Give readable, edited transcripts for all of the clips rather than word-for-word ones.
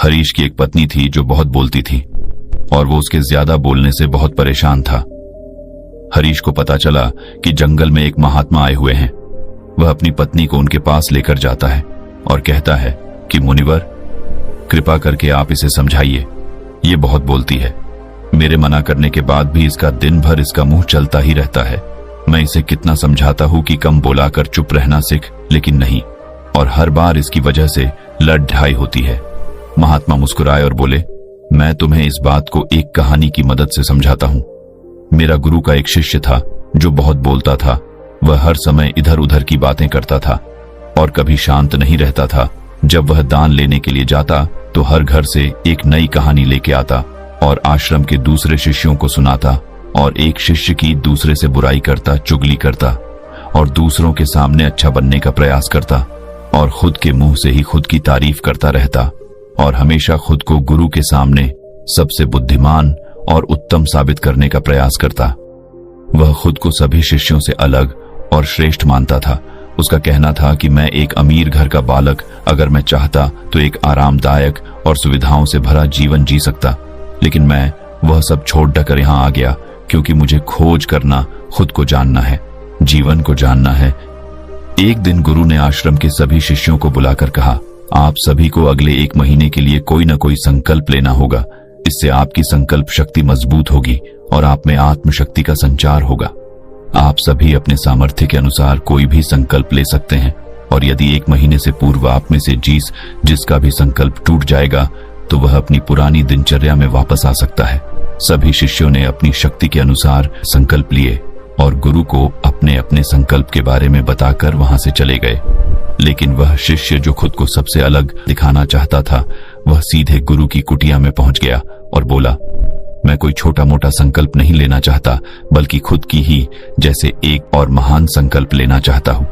हरीश की एक पत्नी थी जो बहुत बोलती थी और वो उसके ज्यादा बोलने से बहुत परेशान था। हरीश को पता चला कि जंगल में एक महात्मा आए हुए हैं। वह अपनी पत्नी को उनके पास लेकर जाता है और कहता है कि मुनिवर, कृपा करके आप इसे समझाइए, ये बहुत बोलती है। मेरे मना करने के बाद भी इसका दिन भर इसका मुंह चलता ही रहता है। मैं इसे कितना समझाता हूं कि कम बोला कर चुप रहना सीख, लेकिन नहीं, और हर बार इसकी वजह से लड़ ढाई होती है। महात्मा मुस्कुराए और बोले, मैं तुम्हें इस बात को एक कहानी की मदद से समझाता हूं। मेरा गुरु का एक शिष्य था जो बहुत बोलता था। वह हर समय इधर उधर की बातें करता था और कभी शांत नहीं रहता था। जब वह दान लेने के लिए जाता तो हर घर से एक नई कहानी लेके आता और आश्रम के दूसरे शिष्यों को सुनाता, और एक शिष्य की दूसरे से बुराई करता, चुगली करता और दूसरों के सामने अच्छा बनने का प्रयास करता और खुद के मुंह से ही खुद की तारीफ करता रहता और हमेशा खुद को गुरु के सामने सबसे बुद्धिमान और उत्तम साबित करने का प्रयास करता। वह खुद को सभी शिष्यों से अलग और श्रेष्ठ मानता था। उसका कहना था कि मैं एक अमीर घर का बालक, अगर मैं चाहता तो एक आरामदायक और सुविधाओं से भरा जीवन जी सकता, लेकिन मैं वह सब छोड़ कर यहाँ आ गया क्योंकि मुझे खोज करना, खुद को जानना है, जीवन को जानना है। एक दिन गुरु ने आश्रम के सभी शिष्यों को बुलाकर कहा, आप सभी को अगले 1 महीने के लिए कोई न कोई संकल्प लेना होगा। इससे आपकी संकल्प शक्ति मजबूत होगी और आप में आत्मशक्ति का संचार होगा। आप सभी अपने सामर्थ्य के अनुसार कोई भी संकल्प ले सकते हैं, और यदि 1 महीने से पूर्व आप में से जिसका भी संकल्प टूट जाएगा तो वह अपनी पुरानी दिनचर्या में वापस आ सकता है। सभी शिष्यों ने अपनी शक्ति के अनुसार संकल्प लिए और गुरु को अपने अपने संकल्प के बारे में बताकर वहां से चले गए। लेकिन वह शिष्य जो खुद को सबसे अलग दिखाना चाहता था, वह सीधे गुरु की कुटिया में पहुंच गया और बोला, मैं कोई छोटा मोटा संकल्प नहीं लेना चाहता, बल्कि खुद की ही जैसे एक और महान संकल्प लेना चाहता हूं।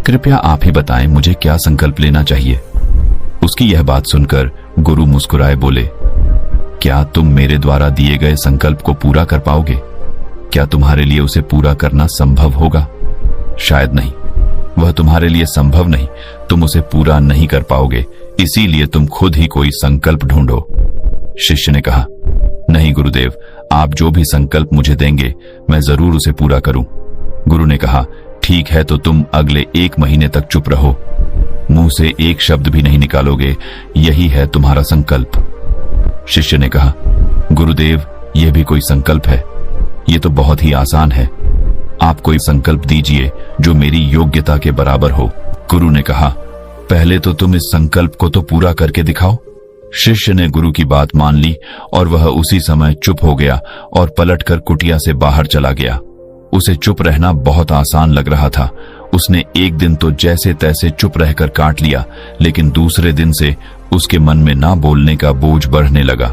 कृपया आप ही बताएं मुझे क्या संकल्प लेना चाहिए। उसकी यह बात सुनकर गुरु मुस्कुराए बोले, क्या तुम मेरे द्वारा दिए गए संकल्प को पूरा कर पाओगे? क्या तुम्हारे लिए उसे पूरा करना संभव होगा? शायद नहीं, वह तुम्हारे लिए संभव नहीं, तुम उसे पूरा नहीं कर पाओगे, इसीलिए तुम खुद ही कोई संकल्प ढूंढो। शिष्य ने कहा, नहीं गुरुदेव, आप जो भी संकल्प मुझे देंगे मैं जरूर उसे पूरा करूं। गुरु ने कहा, ठीक है, तो तुम अगले 1 महीने तक चुप रहो, मुंह से एक शब्द भी नहीं निकालोगे, यही है तुम्हारा संकल्प। शिष्य ने कहा, गुरुदेव, यह भी कोई संकल्प है? ये तो बहुत ही आसान है, आप कोई संकल्प दीजिए जो मेरी योग्यता के बराबर हो। गुरु ने कहा, पहले तो तुम इस संकल्प को तो पूरा करके दिखाओ। शिष्य ने गुरु की बात मान ली और वह उसी समय चुप हो गया और पलटकर कुटिया से बाहर चला गया। उसे चुप रहना बहुत आसान लग रहा था। उसने एक दिन तो जैसे तैसे चुप रहकर काट लिया, लेकिन दूसरे दिन से उसके मन में ना बोलने का बोझ बढ़ने लगा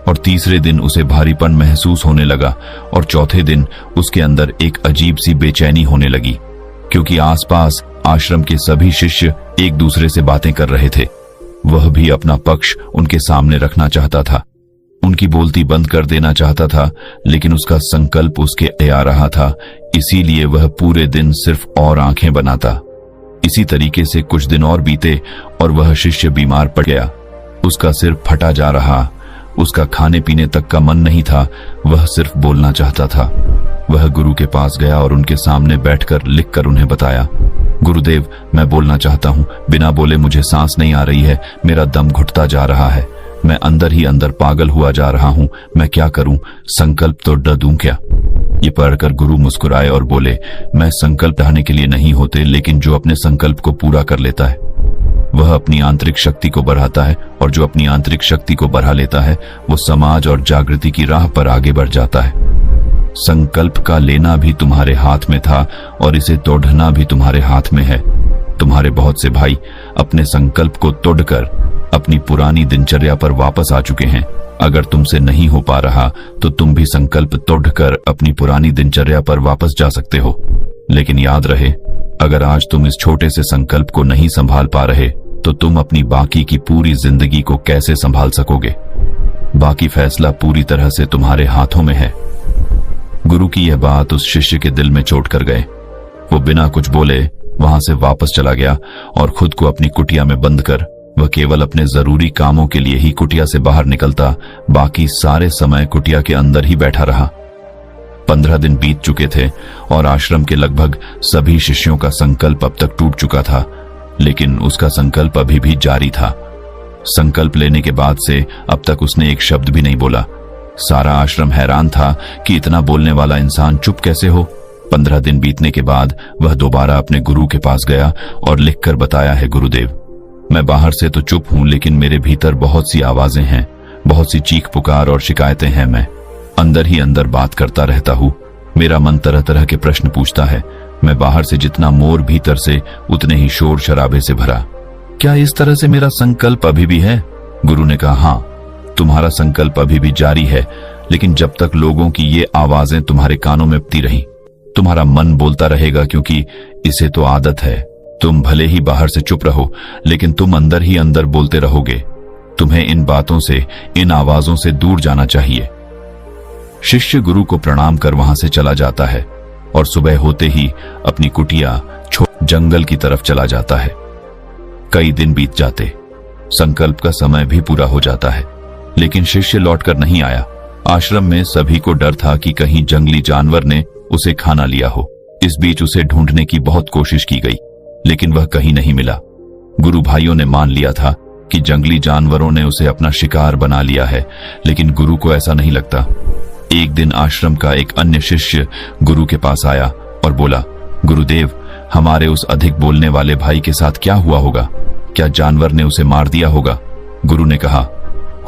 और तीसरे दिन उसे भारीपन महसूस होने लगा और चौथे दिन उसके अंदर एक अजीब सी बेचैनी होने लगी, क्योंकि आसपास आश्रम के सभी शिष्य एक दूसरे से बातें कर रहे थे। वह भी अपना पक्ष उनके सामने रखना चाहता था, उनकी बोलती बंद कर देना चाहता था, लेकिन उसका संकल्प उसके आ रहा था, इसीलिए वह पूरे दिन सिर्फ और आंखें बनाता। इसी तरीके से कुछ दिन और बीते और वह शिष्य बीमार पड़ गया। उसका सिर फटा जा रहा, उसका खाने पीने तक का मन नहीं था, वह सिर्फ बोलना चाहता था। वह गुरु के पास गया और उनके सामने बैठकर लिखकर उन्हें बताया, गुरुदेव, मैं बोलना चाहता हूँ, बिना बोले मुझे सांस नहीं आ रही है, मेरा दम घुटता जा रहा है, मैं अंदर ही अंदर पागल हुआ जा रहा हूँ, मैं क्या करूँ, संकल्प तो डर दूं क्या? ये पढ़कर गुरु मुस्कुराए और बोले, मैं संकल्प ढाने के लिए नहीं होते, लेकिन जो अपने संकल्प को पूरा कर लेता है वह अपनी आंतरिक शक्ति को बढ़ाता है, और जो अपनी आंतरिक शक्ति को बढ़ा लेता है वो समाज और जागृति की राह पर आगे बढ़ जाता है। संकल्प का लेना भी तुम्हारे हाथ में था और इसे तोड़ना भी तुम्हारे हाथ में है। तुम्हारे बहुत से भाई अपने संकल्प को तोड़कर अपनी पुरानी दिनचर्या पर वापस आ चुके हैं। अगर तुमसे नहीं हो पा रहा तो तुम भी संकल्प तोड़कर अपनी पुरानी दिनचर्या पर वापस जा सकते हो। लेकिन याद रहे, अगर आज तुम इस छोटे से संकल्प को नहीं संभाल पा रहे तो तुम अपनी बाकी की पूरी जिंदगी को कैसे संभाल सकोगे? बाकी फैसला पूरी तरह से तुम्हारे हाथों में है। गुरु की यह बात उस शिष्य के दिल में चोट कर गए। वो बिना कुछ बोले वहां से वापस चला गया और खुद को अपनी कुटिया में बंद कर वह केवल अपने जरूरी कामों के लिए ही कुटिया से बाहर निकलता, बाकी सारे समय कुटिया के अंदर ही बैठा रहा। 15 दिन बीत चुके थे और आश्रम के लगभग सभी शिष्यों का संकल्प अब तक टूट चुका था, लेकिन उसका संकल्प अभी भी जारी था। संकल्प लेने के बाद से अब तक उसने एक शब्द भी नहीं बोला। सारा आश्रम हैरान था कि इतना बोलने वाला इंसान चुप कैसे हो। 15 दिन बीतने के बाद वह दोबारा अपने गुरु के पास गया और लिखकर बताया है, गुरुदेव, मैं बाहर से तो चुप हूं, लेकिन मेरे भीतर बहुत सी आवाजें हैं, बहुत सी चीख पुकार और शिकायतें हैं। मैं अंदर ही अंदर बात करता रहता हूं। मेरा मन तरह तरह के प्रश्न पूछता है। मैं बाहर से जितना मोर, भीतर से उतने ही शोर शराबे से भरा। क्या इस तरह से मेरा संकल्प अभी भी है? गुरु ने कहा, हाँ, तुम्हारा संकल्प अभी भी जारी है, लेकिन जब तक लोगों की ये आवाजें तुम्हारे कानों में अपती रही, तुम्हारा मन बोलता रहेगा, क्योंकि इसे तो आदत है। तुम भले ही बाहर से चुप रहो, लेकिन तुम अंदर ही अंदर बोलते रहोगे। तुम्हें इन बातों से, इन आवाजों से दूर जाना चाहिए। शिष्य गुरु को प्रणाम कर वहां से चला जाता है और सुबह होते ही अपनी कुटिया छोड़ जंगल की तरफ चला जाता है। कई दिन बीत जाते, संकल्प का समय भी पूरा हो जाता है, लेकिन शिष्य लौटकर नहीं आया। आश्रम में सभी को डर था कि कहीं जंगली जानवर ने उसे खाना लिया हो। इस बीच उसे ढूंढने की बहुत कोशिश की गई, लेकिन वह कहीं नहीं मिला। गुरु भाइयों ने मान लिया था कि जंगली जानवरों ने उसे अपना शिकार बना लिया है, लेकिन गुरु को ऐसा नहीं लगता। एक दिन आश्रम का एक अन्य शिष्य गुरु के पास आया और बोला, गुरुदेव, हमारे उस अधिक बोलने वाले भाई के साथ क्या हुआ होगा? क्या जानवर ने उसे मार दिया होगा? गुरु ने कहा,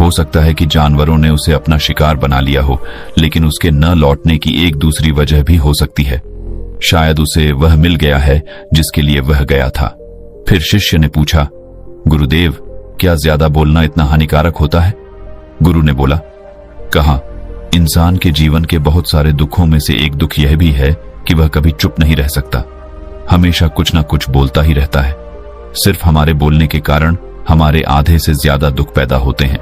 हो सकता है कि जानवरों ने उसे अपना शिकार बना लिया हो, लेकिन उसके न लौटने की एक दूसरी वजह भी हो सकती है। शायद उसे वह मिल गया है जिसके लिए वह गया था। फिर शिष्य ने पूछा, गुरुदेव, क्या ज्यादा बोलना इतना हानिकारक होता है? गुरु ने बोला, कहा, इंसान के जीवन के बहुत सारे दुखों में से एक दुख यह भी है कि वह कभी चुप नहीं रह सकता, हमेशा कुछ ना कुछ बोलता ही रहता है। सिर्फ हमारे बोलने के कारण हमारे आधे से ज्यादा दुख पैदा होते हैं।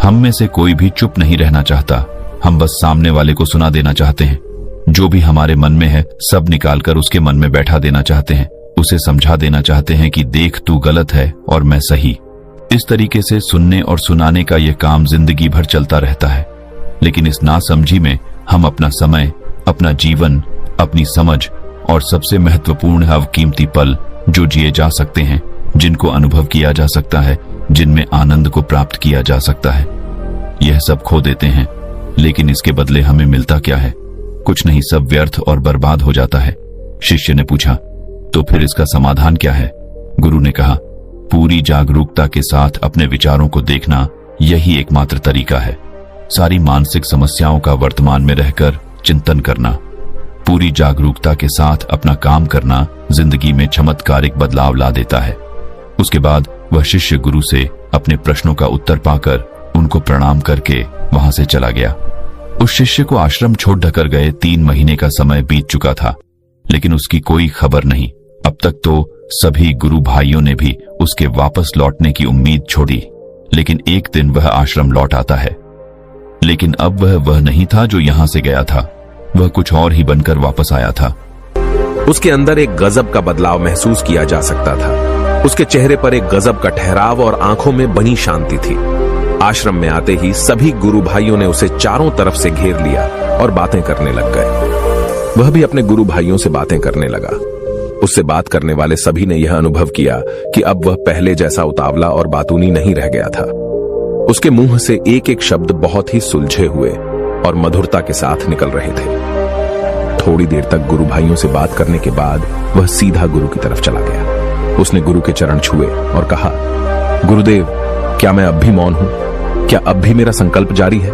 हम में से कोई भी चुप नहीं रहना चाहता, हम बस सामने वाले को सुना देना चाहते हैं। जो भी हमारे मन में है सब निकालकर उसके मन में बैठा देना चाहते हैं, उसे समझा देना चाहते हैं कि देख, तू गलत है और मैं सही। इस तरीके से सुनने और सुनाने का यह काम जिंदगी भर चलता रहता है, लेकिन इस नासमझी में हम अपना समय, अपना जीवन, अपनी समझ और सबसे महत्वपूर्ण अवकीमती पल जो जिए जा सकते हैं, जिनको अनुभव किया जा सकता है, जिनमें आनंद को प्राप्त किया जा सकता है, यह सब खो देते हैं। लेकिन इसके बदले हमें मिलता क्या है? कुछ नहीं, सब व्यर्थ और बर्बाद हो जाता है। शिष्य ने पूछा, तो फिर इसका समाधान क्या है? गुरु ने कहा, पूरी जागरूकता के साथ अपने विचारों को देखना, यही एकमात्र तरीका है। सारी मानसिक समस्याओं का वर्तमान में रहकर चिंतन करना, पूरी जागरूकता के साथ अपना काम करना जिंदगी में चमत्कारिक बदलाव ला देता है। उसके बाद वह शिष्य गुरु से अपने प्रश्नों का उत्तर पाकर उनको प्रणाम करके वहां से चला गया। उस शिष्य को आश्रम छोड़ ढकर गए 3 महीने का समय बीत चुका था, लेकिन उसकी कोई खबर नहीं। अब तक तो सभी गुरु भाइयों ने भी उसके वापस लौटने की उम्मीद छोड़ी, लेकिन एक दिन वह आश्रम लौट आता है। लेकिन अब वह नहीं था जो यहां से गया था, वह कुछ और ही बनकर वापस आया था। उसके अंदर एक गजब का बदलाव महसूस किया जा सकता था। उसके चेहरे पर एक गजब का ठहराव और आंखों में बनी शांति थी। आश्रम में आते ही सभी गुरु भाइयों ने उसे चारों तरफ से घेर लिया और बातें करने लग गए। वह भी अपने गुरु भाइयों से बातें करने लगा। उससे बात करने वाले सभी ने यह अनुभव किया कि अब वह पहले जैसा उतावला और बातूनी नहीं रह गया था। उसके मुंह से एक एक शब्द बहुत ही सुलझे हुए और मधुरता के साथ निकल रहे थे। थोड़ी देर तक गुरु भाइयों से बात करने के बाद वह सीधा गुरु की तरफ चला गया। उसने गुरु के चरण छुए और कहा, गुरुदेव, क्या मैं अब भी मौन हूं? क्या अब भी मेरा संकल्प जारी है?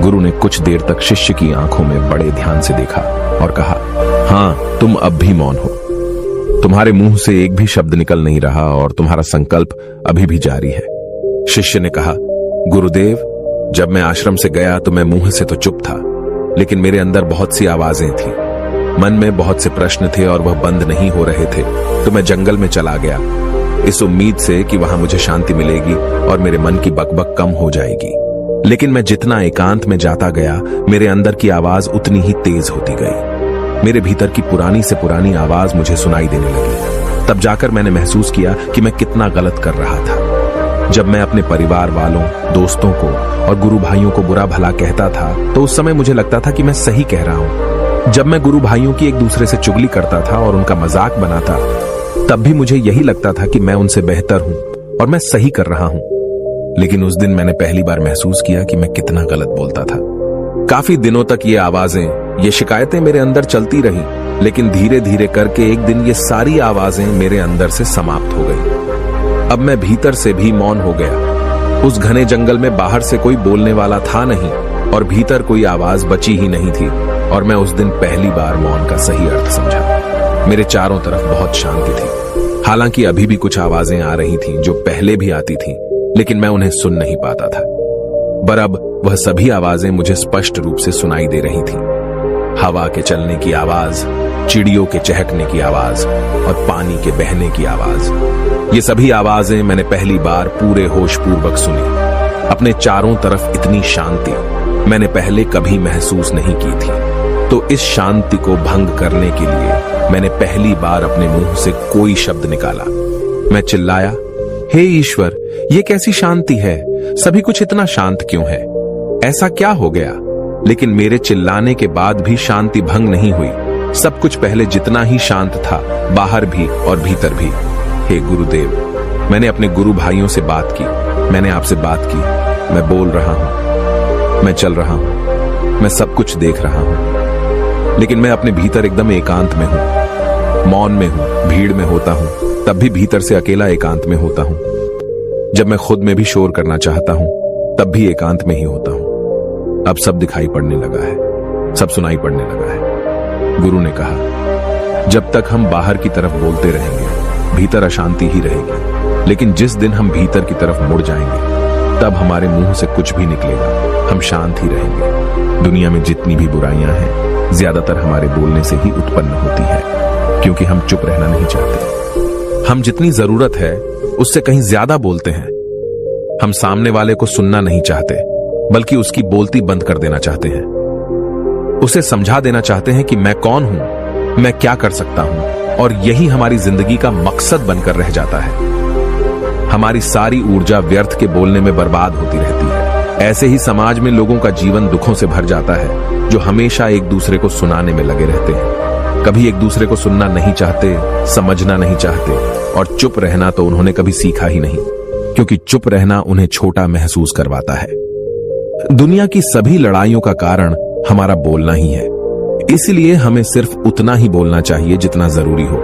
गुरु ने कुछ देर तक शिष्य की आंखों में बड़े ध्यान से देखा और कहा, हां, तुम अब भी मौन हो। तुम्हारे मुंह से एक भी शब्द निकल नहीं रहा और तुम्हारा संकल्प अभी भी जारी है। शिष्य ने कहा, गुरुदेव, जब मैं आश्रम से गया तो मैं मुंह से तो चुप था, लेकिन मेरे अंदर बहुत सी आवाजें थी। मन में बहुत से प्रश्न थे और वह बंद नहीं हो रहे थे, तो मैं जंगल में चला गया, इस उम्मीद से कि वहां मुझे शांति मिलेगी और मेरे मन की बकबक कम हो जाएगी। लेकिन मैं जितना एकांत में जाता गया, मेरे अंदर की आवाज उतनी ही तेज होती गई। मेरे भीतर की पुरानी से पुरानी आवाज मुझे सुनाई देने लगी। तब जाकर मैंने महसूस किया कि मैं कितना गलत कर रहा था। जब मैं अपने परिवार वालों, दोस्तों को और गुरु भाइयों को बुरा भला कहता था तो उस समय मुझे लगता था कि मैं सही कह रहा हूं। जब मैं गुरु भाइयों की एक दूसरे से चुगली करता था और उनका मजाक बनाता, तब भी मुझे यही लगता था कि मैं उनसे बेहतर हूं और मैं सही कर रहा हूं। लेकिन उस दिन मैंने पहली बार महसूस किया कि मैं कितना गलत बोलता था। काफी दिनों तक ये आवाजें, ये शिकायतें मेरे अंदर चलती रही, लेकिन धीरे धीरे करके एक दिन ये सारी आवाजें मेरे अंदर से समाप्त हो गई। अब मैं भीतर से भी मौन हो गया। उस घने जंगल में बाहर से कोई बोलने वाला था नहीं और भीतर कोई आवाज बची ही नहीं थी, और मैं उस दिन पहली बार मौन का सही अर्थ समझा। मेरे चारों तरफ बहुत शांति थी। हालांकि अभी भी कुछ आवाजें आ रही थीं जो पहले भी आती थीं, लेकिन मैं उन्हें सुन नहीं पाता था। पर अब वह सभी आवाजें मुझे स्पष्ट रूप से सुनाई दे रही थीं। हवा के चलने की आवाज, चिड़ियों के चहकने की आवाज और पानी के बहने की आवाज। ये सभी आवाजें मैंने पहली बार पूरे होश पूर्वक सुनी। अपने चारों तरफ इतनी शांति मैंने पहले कभी महसूस नहीं की थी। तो इस शांति को भंग करने के लिए मैंने पहली बार अपने मुंह से कोई शब्द निकाला। मैं चिल्लाया, हे ईश्वर, ये कैसी शांति है? सभी कुछ इतना शांत क्यों है? ऐसा क्या हो गया? लेकिन मेरे चिल्लाने के बाद भी शांति भंग नहीं हुई। सब कुछ पहले जितना ही शांत था, बाहर भी और भीतर भी। हे गुरुदेव, मैंने अपने गुरु भाइयों से बात की, मैंने आपसे बात की। मैं बोल रहा हूं, मैं चल रहा हूं, मैं सब कुछ देख रहा हूं, लेकिन मैं अपने भीतर एकदम एकांत में हूं, मौन में हूं, भीड़ में होता हूं, तब भी भीतर से अकेला एकांत में होता हूं। जब मैं खुद में भी शोर करना चाहता हूं, तब भी एकांत में ही होता हूं। अब सब दिखाई पड़ने लगा है, सब सुनाई पड़ने लगा है। गुरु ने कहा, जब तक हम बाहर की तरफ बोलते रहेंगे, भीतर अशांति ही रहेगी। लेकिन जिस दिन हम भीतर की तरफ मुड़ जाएंगे, तब हमारे मुंह से कुछ भी निकलेगा, हम शांत ही रहेंगे। दुनिया में जितनी भी बुराइयां हैं, ज्यादातर हमारे बोलने से ही उत्पन्न होती है, क्योंकि हम चुप रहना नहीं चाहते। हम जितनी जरूरत है उससे कहीं ज्यादा बोलते हैं। हम सामने वाले को सुनना नहीं चाहते, बल्कि उसकी बोलती बंद कर देना चाहते हैं। उसे समझा देना चाहते हैं कि मैं कौन हूं, मैं क्या कर सकता हूं, और यही हमारी जिंदगी का मकसद बनकर रह जाता है। हमारी सारी ऊर्जा व्यर्थ के बोलने में बर्बाद होती रहती है। ऐसे ही समाज में लोगों का जीवन दुखों से भर जाता है, जो हमेशा एक दूसरे को सुनाने में लगे रहते हैं। कभी एक दूसरे को सुनना नहीं चाहते, समझना नहीं चाहते, और चुप रहना तो उन्होंने कभी सीखा ही नहीं, क्योंकि चुप रहना उन्हें छोटा महसूस करवाता है। दुनिया की सभी लड़ाइयों का कारण हमारा बोलना ही है। इसलिए हमें सिर्फ उतना ही बोलना चाहिए जितना जरूरी हो,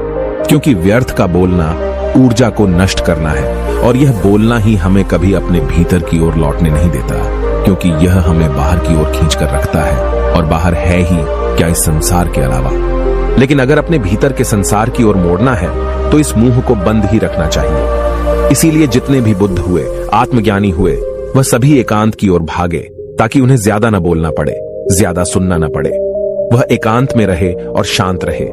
क्योंकि व्यर्थ का बोलना ऊर्जा को नष्ट करना है, और यह बोलना ही हमें कभी अपने भीतर की ओर लौटने नहीं देता, क्योंकि यह हमें बाहर की ओर खींचकर रखता है, और बाहर है ही क्या इस संसार के अलावा। लेकिन अगर अपने भीतर के संसार की ओर मोड़ना है, तो इस मुंह को बंद ही रखना चाहिए। इसीलिए जितने भी बुद्ध हुए, आत्मज्ञानी हुए, वह सभी एकांत की ओर भागे, ताकि उन्हें ज्यादा न बोलना पड़े, ज्यादा सुनना न पड़े। वह एकांत में रहे और शांत रहे,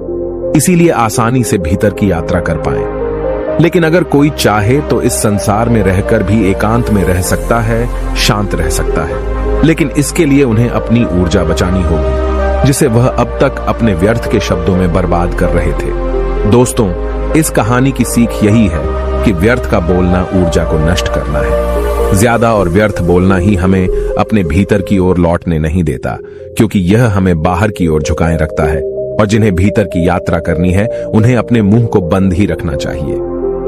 इसीलिए आसानी से भीतर की यात्रा कर पाए। लेकिन अगर कोई चाहे तो इस संसार में रहकर भी एकांत में रह सकता है, शांत रह सकता है, लेकिन इसके लिए उन्हें अपनी ऊर्जा बचानी होगी, जिसे वह अब तक अपने व्यर्थ के शब्दों में बर्बाद कर रहे थे। दोस्तों, इस कहानी की सीख यही है कि व्यर्थ का बोलना ऊर्जा को नष्ट करना है। ज्यादा और व्यर्थ बोलना ही हमें अपने भीतर की ओर लौटने नहीं देता, क्योंकि यह हमें बाहर की ओर झुकाए रखता है, और जिन्हें भीतर की यात्रा करनी है, उन्हें अपने मुंह को बंद ही रखना चाहिए।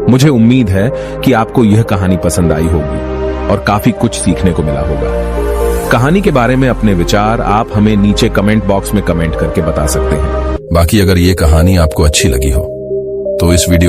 मुझे उम्मीद है कि आपको यह कहानी पसंद आई होगी और काफी कुछ सीखने को मिला होगा। कहानी के बारे में अपने विचार आप हमें नीचे कमेंट बॉक्स में कमेंट करके बता सकते हैं। बाकी अगर ये कहानी आपको अच्छी लगी हो तो इस वीडियो को